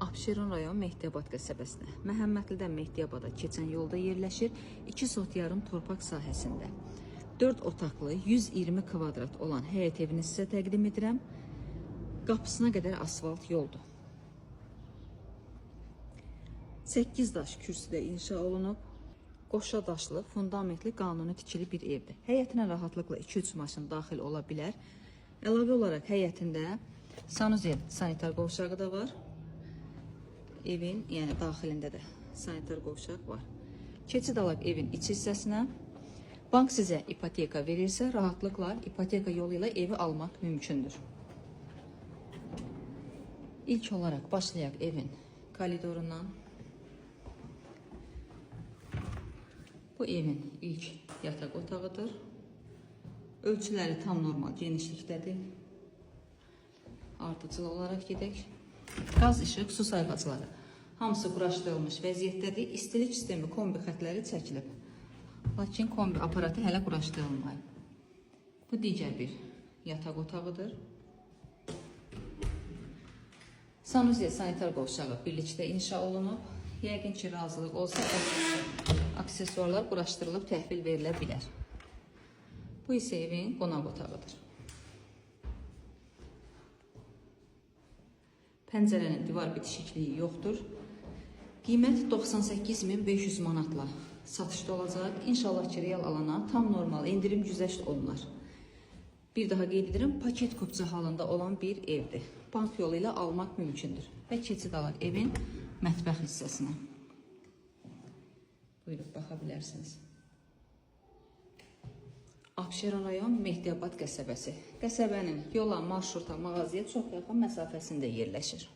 Abşeron rayon Mehdiyabad qəsəbəsinə, Məhəmmədlidən Mehdiyabada keçən yolda yerləşir, 2 sot yarım torpaq sahəsində. 4 otaqlı, 120 kvadrat olan həyət evini sizə təqdim edirəm. Qapısına qədər asfalt yoldur. 8 daş kürsüdə inşa olunub. Qoşa daşlı, fundamentli, qanuni tikili bir evdir. Həyətinə rahatlıqla 2-3 maşın daxil ola bilər. Əlavə olaraq həyətində sanuzel sanitar qovşağı da var. Evin, yəni daxilində də sanitar qovşaq var. Keçid alaq evin iç hissəsinə. Bank sizə ipoteka verirsə, rahatlıqla ipoteka yolu ilə evi almaq mümkündür. İlk olaraq başlayaq evin koridorundan. Bu evin ilk yataq otağıdır. Ölçüləri tam normal genişlikdədir. Ardıcıl olaraq gedək. Qaz, işıq, su sayğacları hamısı quraşdırılmış vəziyyətdədir. İstilik sistemi, kombi xətləri çəkilib. Lakin kombi aparatı hələ quraşdırılmayıb. Bu digər bir yataq otağıdır. Sanuzel sanitar qovşağı birlikdə inşa olunub. Yəqin ki, razılıq olsa aksesuarlar quraşdırılıb təhvil verilə bilər. Bu isə evin qonaq otağıdır. Pəncərənin divar bitişikliyi yoxdur. Qiymət 98.500 manatla satışda olacaq. İnşallah ki, real alana tam normal indirim güzəşt olunar. Bir daha qeyd edirəm, paket kupça halında olan bir evdir. Bank yolu ilə almaq mümkündür. Və keçid alaq evin mətbəx hissəsinə. Buyurub baxa bilərsiniz. Abşeron rayon Mehdiyabad qəsəbəsi. Qəsəbənin yola, marşruta, mağazaya çox yaxın məsafəsində yerləşir.